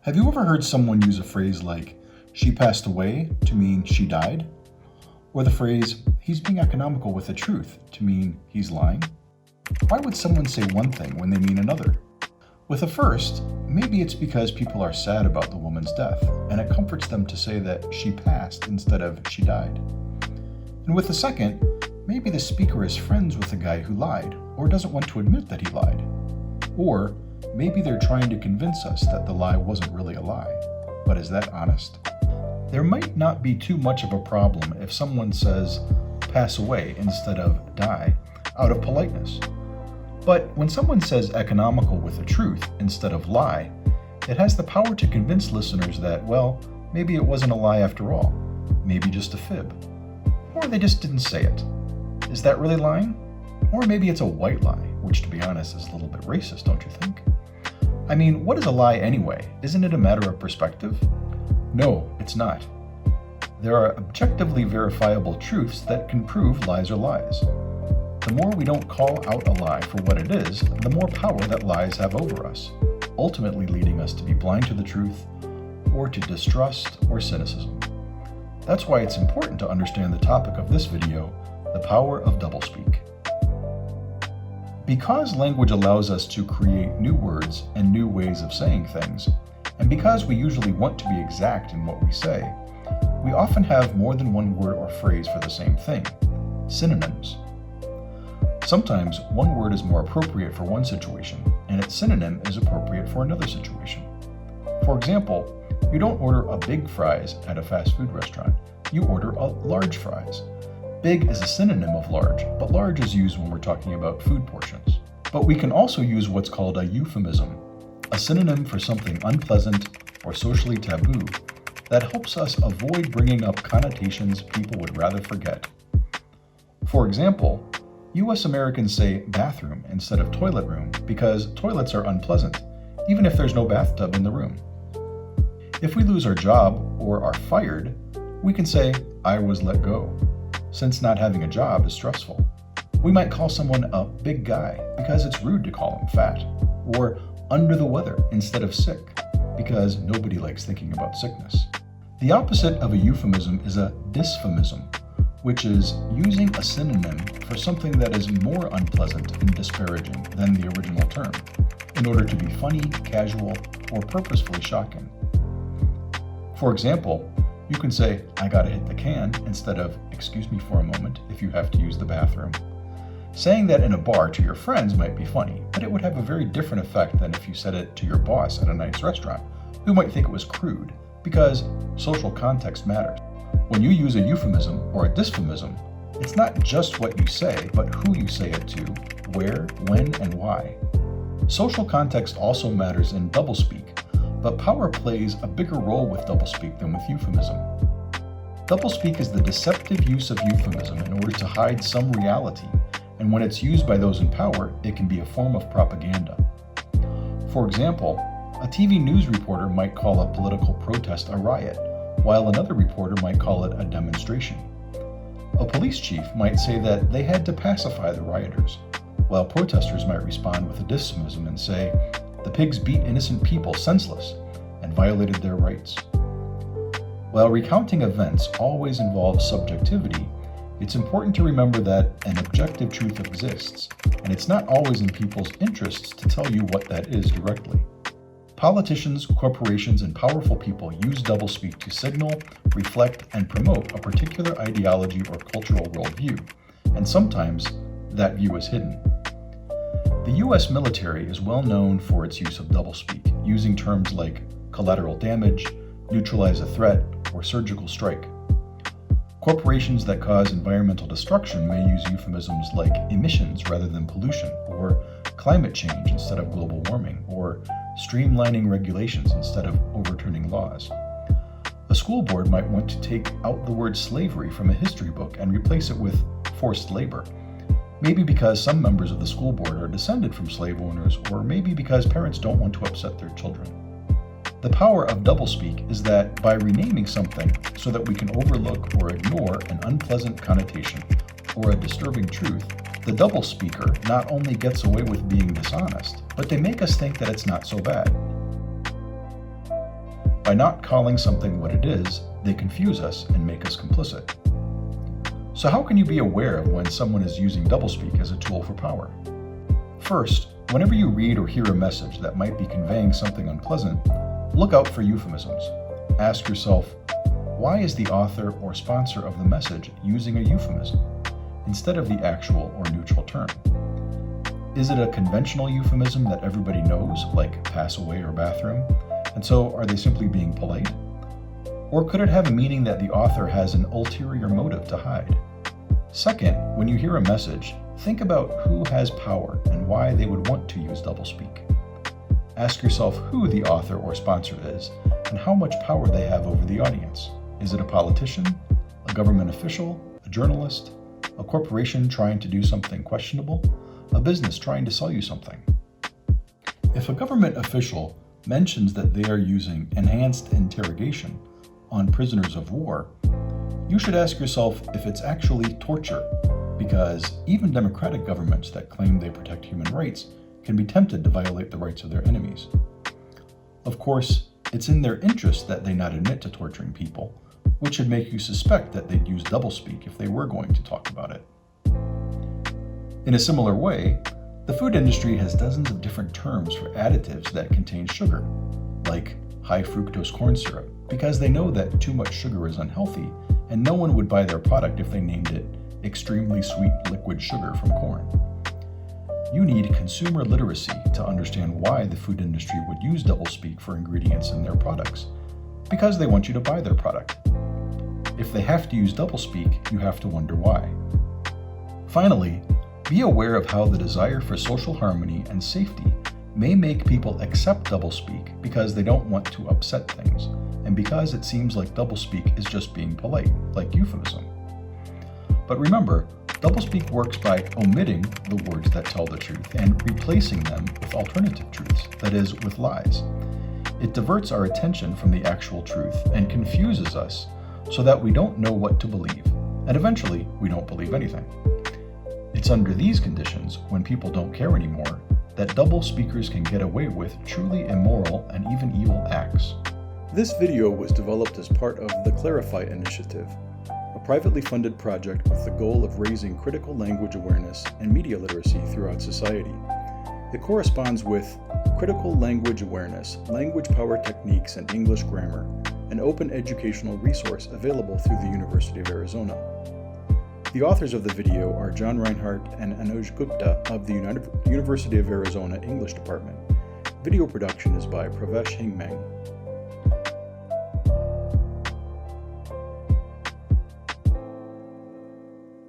Have you ever heard someone use a phrase like, "she passed away," to mean she died? Or the phrase, "he's being economical with the truth," to mean he's lying? Why would someone say one thing when they mean another? With the first, maybe it's because people are sad about the woman's death, and it comforts them to say that she passed instead of she died. And with the second, maybe the speaker is friends with the guy who lied, or doesn't want to admit that he lied. Or maybe they're trying to convince us that the lie wasn't really a lie. But is that honest? There might not be too much of a problem if someone says pass away instead of die out of politeness. But when someone says economical with the truth instead of lie, it has the power to convince listeners that, well, maybe it wasn't a lie after all, maybe just a fib. Or they just didn't say it. Is that really lying? Or maybe it's a white lie, which to be honest is a little bit racist, don't you think? I mean, what is a lie anyway? Isn't it a matter of perspective? No, it's not. There are objectively verifiable truths that can prove lies are lies. The more we don't call out a lie for what it is, the more power that lies have over us, ultimately leading us to be blind to the truth, or to distrust or cynicism. That's why it's important to understand the topic of this video, the power of doublespeak. Because language allows us to create new words and new ways of saying things, and because we usually want to be exact in what we say, we often have more than one word or phrase for the same thing, synonyms. Sometimes one word is more appropriate for one situation, and its synonym is appropriate for another situation. For example, you don't order a big fries at a fast food restaurant, you order a large fries. Big is a synonym of large, but large is used when we're talking about food portions. But we can also use what's called a euphemism, a synonym for something unpleasant or socially taboo that helps us avoid bringing up connotations people would rather forget. For example, US Americans say bathroom instead of toilet room because toilets are unpleasant, even if there's no bathtub in the room. If we lose our job or are fired, we can say, "I was let go," since not having a job is stressful. We might call someone a big guy because it's rude to call him fat, or under the weather instead of sick, because nobody likes thinking about sickness. The opposite of a euphemism is a dysphemism, which is using a synonym for something that is more unpleasant and disparaging than the original term, in order to be funny, casual, or purposefully shocking. For example, you can say, "I gotta hit the can," instead of "excuse me for a moment" if you have to use the bathroom. Saying that in a bar to your friends might be funny, but it would have a very different effect than if you said it to your boss at a nice restaurant, who might think it was crude, because social context matters. When you use a euphemism or a dysphemism, it's not just what you say, but who you say it to, where, when, and why. Social context also matters in doublespeak, but power plays a bigger role with doublespeak than with euphemism. Doublespeak is the deceptive use of euphemism in order to hide some reality, and when it's used by those in power, it can be a form of propaganda. For example, a TV news reporter might call a political protest a riot, while another reporter might call it a demonstration. A police chief might say that they had to pacify the rioters, while protesters might respond with a dysphemism and say, "The pigs beat innocent people senseless and violated their rights." While recounting events always involves subjectivity, it's important to remember that an objective truth exists, and it's not always in people's interests to tell you what that is directly. Politicians, corporations, and powerful people use doublespeak to signal, reflect, and promote a particular ideology or cultural worldview, and sometimes that view is hidden. The US military is well known for its use of doublespeak, using terms like collateral damage, neutralize a threat, or surgical strike. Corporations that cause environmental destruction may use euphemisms like emissions rather than pollution, or climate change instead of global warming, or streamlining regulations instead of overturning laws. A school board might want to take out the word slavery from a history book and replace it with forced labor. Maybe because some members of the school board are descended from slave owners, or maybe because parents don't want to upset their children. The power of doublespeak is that by renaming something so that we can overlook or ignore an unpleasant connotation or a disturbing truth, The double speaker not only gets away with being dishonest, but they make us think that it's not so bad. By not calling something what it is, they confuse us and make us complicit. So how can you be aware of when someone is using doublespeak as a tool for power? First, whenever you read or hear a message that might be conveying something unpleasant, look out for euphemisms. Ask yourself, why is the author or sponsor of the message using a euphemism instead of the actual or neutral term? Is it a conventional euphemism that everybody knows, like pass away or bathroom, and so are they simply being polite? Or could it have a meaning that the author has an ulterior motive to hide? Second, when you hear a message, think about who has power and why they would want to use doublespeak. Ask yourself who the author or sponsor is and how much power they have over the audience. Is it a politician, a government official, a journalist, a corporation trying to do something questionable, a business trying to sell you something? If a government official mentions that they are using enhanced interrogation on prisoners of war, you should ask yourself if it's actually torture, because even democratic governments that claim they protect human rights can be tempted to violate the rights of their enemies. Of course, it's in their interest that they not admit to torturing people, which should make you suspect that they'd use doublespeak if they were going to talk about it. In a similar way, the food industry has dozens of different terms for additives that contain sugar, like high fructose corn syrup, because they know that too much sugar is unhealthy and no one would buy their product if they named it extremely sweet liquid sugar from corn. You need consumer literacy to understand why the food industry would use doublespeak for ingredients in their products, because they want you to buy their product. If they have to use doublespeak, you have to wonder why. Finally, be aware of how the desire for social harmony and safety may make people accept doublespeak because they don't want to upset things, and because it seems like doublespeak is just being polite, like euphemism. But remember, doublespeak works by omitting the words that tell the truth and replacing them with alternative truths, that is, with lies. It diverts our attention from the actual truth and confuses us so that we don't know what to believe, and eventually we don't believe anything. It's under these conditions, when people don't care anymore, that double speakers can get away with truly immoral and even evil acts. This video was developed as part of the Clarify Initiative, a privately funded project with the goal of raising critical language awareness and media literacy throughout society. It corresponds with Critical Language Awareness, Language Power Techniques and English Grammar, an open educational resource available through the University of Arizona. The authors of the video are John Reinhardt and Anuj Gupta of the University of Arizona English Department. Video production is by Pravesh Hingmang.